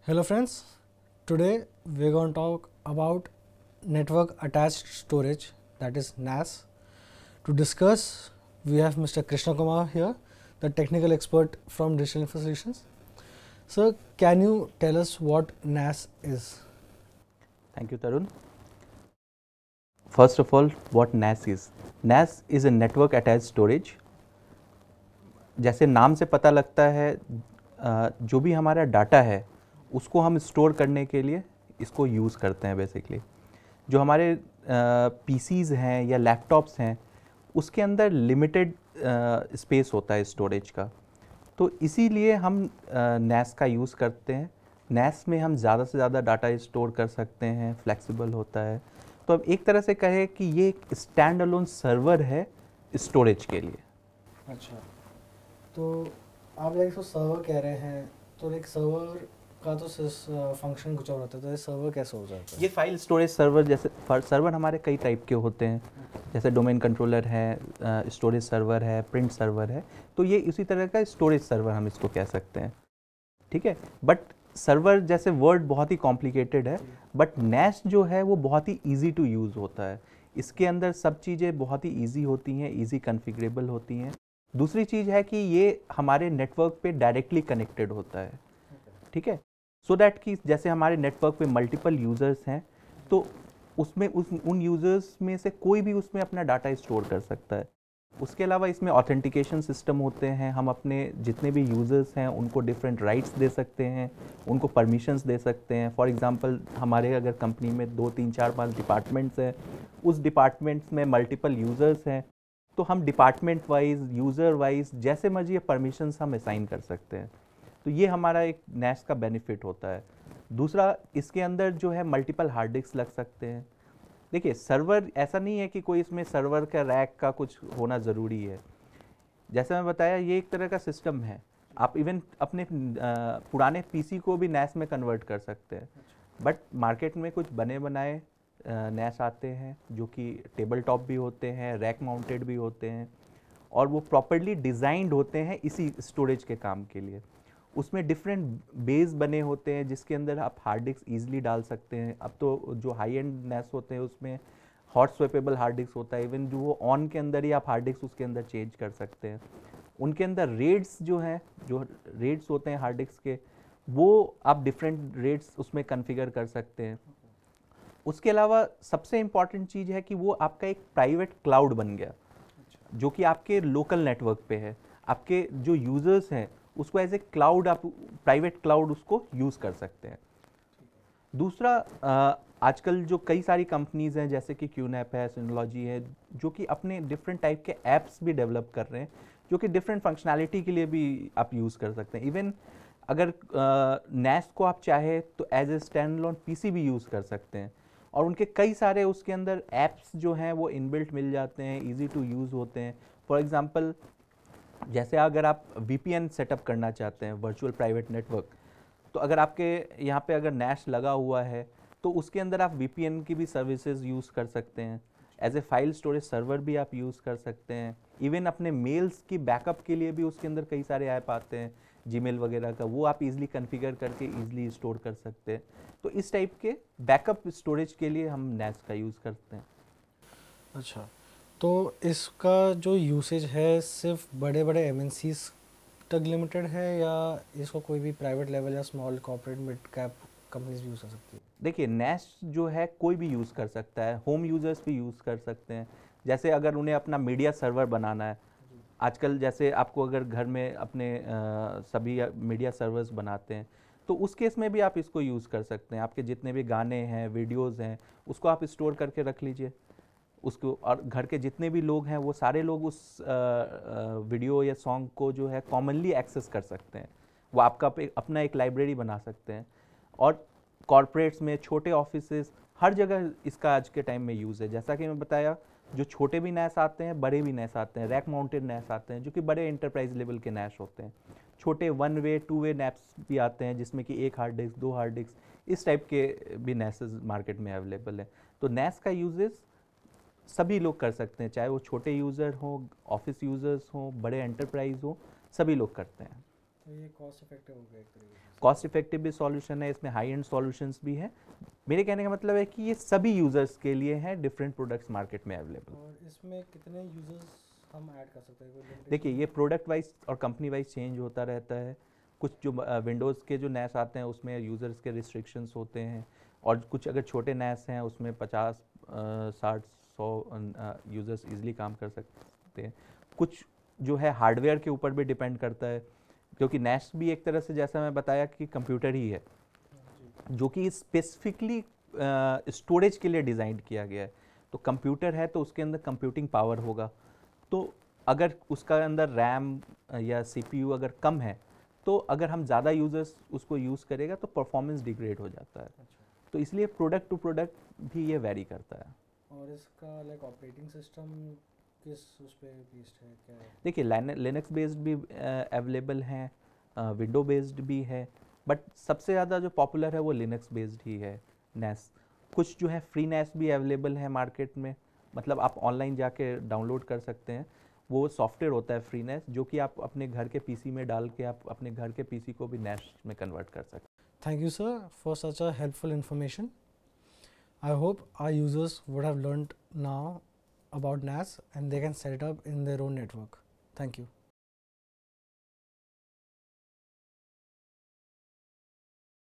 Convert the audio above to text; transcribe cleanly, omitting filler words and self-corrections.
Hello friends, today we're going to talk about network attached storage, that is NAS. To discuss, we have Mr. Krishna Kumar here, the technical expert from Digital Info Solutions. Sir, can you tell us what NAS is? Thank you, Tarun. First of all, what NAS is? NAS is a network attached storage. जैसे नाम से पता लगता है, जो भी हमारा data है उसको हम स्टोर करने के लिए इसको यूज़ करते हैं बेसिकली। जो हमारे पीसीज़ हैं या लैपटॉप्स हैं उसके अंदर लिमिटेड स्पेस होता है स्टोरेज का, तो इसीलिए हम NAS का यूज़ करते हैं। NAS में हम ज़्यादा से ज़्यादा डाटा स्टोर कर सकते हैं, फ्लेक्सिबल होता है। तो अब एक तरह से कहे कि ये एक स्टैंड अलोन सर्वर है स्टोरेज के लिए। अच्छा, तो आप लाइक इसको सर्वर कह रहे हैं, तो लाइक सर्वर का तो फंक्शन कुछ और होता है, तो ये सर्वर कैसे हो जाता है? ये फाइल स्टोरेज सर्वर, जैसे सर्वर हमारे कई टाइप के होते हैं, जैसे डोमेन कंट्रोलर है, स्टोरेज सर्वर है, प्रिंट सर्वर है, तो ये इसी तरह का स्टोरेज सर्वर हम इसको कह सकते हैं। ठीक है, बट सर्वर जैसे वर्ड बहुत ही कॉम्प्लिकेटेड है, बट NAS जो है वो बहुत ही ईजी टू यूज़ होता है। इसके अंदर सब चीज़ें बहुत ही ईजी होती हैं, ईजी कॉन्फ़िगरेबल होती हैं। दूसरी चीज़ है कि ये हमारे नेटवर्क पे डायरेक्टली कनेक्टेड होता है। ठीक है, सो दैट कि जैसे हमारे नेटवर्क पे मल्टीपल यूज़र्स हैं तो उसमें उन यूज़र्स में से कोई भी उसमें अपना डाटा स्टोर कर सकता है। उसके अलावा इसमें ऑथेंटिकेशन सिस्टम होते हैं, हम अपने जितने भी यूज़र्स हैं उनको डिफरेंट राइट्स दे सकते हैं, उनको परमिशंस दे सकते हैं। फॉर एग्जांपल, हमारे अगर कंपनी में 2, 3, 4, 5 डिपार्टमेंट्स हैं, उस डिपार्टमेंट्स में मल्टीपल यूज़र्स हैं, तो हम डिपार्टमेंट वाइज, यूज़र वाइज जैसे मर्जी परमिशंस हम असाइन कर सकते हैं। तो ये हमारा एक NAS का बेनिफिट होता है। दूसरा, इसके अंदर जो है मल्टीपल हार्ड डिस्क लग सकते हैं। देखिए, सर्वर ऐसा नहीं है कि कोई इसमें सर्वर का रैक का कुछ होना ज़रूरी है। जैसे मैं बताया, ये एक तरह का सिस्टम है। आप इवन अपने पुराने पीसी को भी NAS में कन्वर्ट कर सकते हैं। बट मार्केट में कुछ बने बनाए NAS आते हैं जो कि टेबल टॉप भी होते हैं, रैक माउंटेड भी होते हैं, और वो प्रॉपरली डिज़ाइंड होते हैं इसी स्टोरेज के काम के लिए। उसमें डिफरेंट बेस बने होते हैं जिसके अंदर आप हार्ड डिस्क ईजिली डाल सकते हैं। अब तो जो हाई एंड NAS होते हैं उसमें हॉट स्वेपेबल हार्ड डिस्क होता है, इवन जो वो ऑन के अंदर ही आप हार्ड डिस्क उसके अंदर चेंज कर सकते हैं। उनके अंदर रेट्स जो हैं, जो रेट्स होते हैं हार्ड डिस्क के, वो आप डिफरेंट रेट्स उसमें कन्फिगर कर सकते हैं। उसके अलावा सबसे इम्पॉर्टेंट चीज़ है कि वो आपका एक प्राइवेट क्लाउड बन गया, जो कि आपके लोकल नेटवर्क पे है। आपके जो यूज़र्स हैं उसको एज ए क्लाउड, आप प्राइवेट क्लाउड उसको यूज़ कर सकते हैं। दूसरा, आजकल जो कई सारी कंपनीज़ हैं जैसे कि QNAP है, Synology है, जो कि अपने डिफरेंट टाइप के ऐप्स भी डेवलप कर रहे हैं, जो कि डिफरेंट फंक्शनैलिटी के लिए भी आप यूज़ कर सकते हैं। इवन अगर NAS को आप चाहे तो as a stand alone PC भी यूज़ कर सकते हैं, और उनके कई सारे उसके अंदर ऐप्स जो हैं वो इनबिल्ट मिल जाते हैं, ईजी टू यूज़ होते हैं। फॉर एग्जांपल, जैसे अगर आप VPN सेटअप करना चाहते हैं, वर्चुअल प्राइवेट नेटवर्क, तो अगर आपके यहाँ पे अगर NAS लगा हुआ है तो उसके अंदर आप VPN की भी सर्विसेज यूज़ कर सकते हैं। As a file storage server भी आप यूज़ कर सकते हैं। इवन अपने मेल्स की बैकअप के लिए भी उसके अंदर कई सारे ऐप आते हैं, जीमेल वगैरह का, वो आप इजीली कॉन्फ़िगर करके इजीली स्टोर कर सकते हैं। तो इस टाइप के बैकअप स्टोरेज के लिए हम NAS का यूज़ करते हैं। अच्छा, तो इसका जो यूसेज है सिर्फ बड़े बड़े MNCs तक लिमिटेड है, या इसको कोई भी प्राइवेट लेवल या small corporate mid cap companies भी यूज़ कर सकती है? देखिए, NAS जो है कोई भी यूज़ कर सकता है, होम यूज़र्स भी यूज़ कर सकते हैं। जैसे अगर उन्हें अपना मीडिया सर्वर बनाना है, आजकल जैसे आपको अगर घर में अपने सभी मीडिया सर्वर्स बनाते हैं, तो उस केस में भी आप इसको यूज़ कर सकते हैं। आपके जितने भी गाने हैं, वीडियोस हैं, उसको आप स्टोर करके रख लीजिए उसको, और घर के जितने भी लोग हैं वो सारे लोग उस वीडियो या सॉन्ग को जो है कॉमनली एक्सेस कर सकते हैं। वो आपका अपना एक लाइब्रेरी बना सकते हैं। और कॉरपोरेट्स में, छोटे ऑफिसेस, हर जगह इसका आज के टाइम में यूज़ है। जैसा कि मैं बताया, जो छोटे भी NAS आते हैं, बड़े भी NAS आते हैं, रैक माउंटेड NAS आते हैं जो कि बड़े एंटरप्राइज लेवल के NAS होते हैं। छोटे 1 वे 2 वे NAS भी आते हैं जिसमें कि 1 हार्ड डिस्क, 2 हार्ड डिस्क, इस टाइप के भी NAS मार्केट में अवेलेबल है। तो NAS का यूजेस सभी लोग कर सकते हैं, चाहे वो छोटे यूज़र हों, ऑफिस यूज़र्स हों, बड़े एंटरप्राइज हों, सभी लोग करते हैं। तो ये कॉस्ट इफेक्टिव हो गया एक तरीके से। कॉस्ट इफेक्टिव भी सॉल्यूशन है, इसमें हाई एंड सॉल्यूशंस भी हैं। मेरे कहने का मतलब है कि ये सभी यूजर्स के लिए हैं, डिफरेंट प्रोडक्ट्स मार्केट में अवेलेबल। और इसमें कितने यूजर्स हम ऐड कर सकते हैं, कोई limitation देखिए, है? ये प्रोडक्ट वाइज और कंपनी वाइज चेंज होता रहता है। कुछ जो विंडोज़ के जो नैस आते हैं उसमें यूज़र्स के रिस्ट्रिक्शंस होते हैं, और कुछ अगर छोटे नैस हैं उसमें 50, 60, 100 यूज़र्स इजीली काम कर सकते हैं। कुछ जो है हार्डवेयर के ऊपर भी डिपेंड करता है, क्योंकि नैस भी एक तरह से, जैसा मैं बताया, कि कंप्यूटर ही है जी। जो कि स्पेसिफिकली स्टोरेज के लिए डिज़ाइन किया गया है। तो कंप्यूटर है तो उसके अंदर कंप्यूटिंग पावर होगा, तो अगर उसका अंदर रैम या सीपीयू अगर कम है, तो अगर हम ज़्यादा यूजर्स उसको यूज़ करेगा तो परफॉर्मेंस डिग्रेड हो जाता है। अच्छा। तो इसलिए प्रोडक्ट टू प्रोडक्ट भी ये वेरी करता है। और इसका लाइक ऑपरेटिंग सिस्टम किस उस पे बेस्ड है, क्या है? देखिए, लिनक्स बेस्ड भी अवेलेबल हैं, विंडो बेस्ड भी है, बट सबसे ज़्यादा जो पॉपुलर है वो लिनक्स बेस्ड ही है, नैस। कुछ जो है फ्री नैस भी अवेलेबल है मार्केट में, मतलब आप ऑनलाइन जाके डाउनलोड कर सकते हैं। वो सॉफ्टवेयर होता है फ्री नैस, जो कि आप अपने घर के पीसी में डाल के आप अपने घर के पीसी को भी नैस में कन्वर्ट कर सकते हैं। Thank you, sir, for such a helpful information. I hope our users would have learned now about NAS and they can set it up in their own network. Thank you.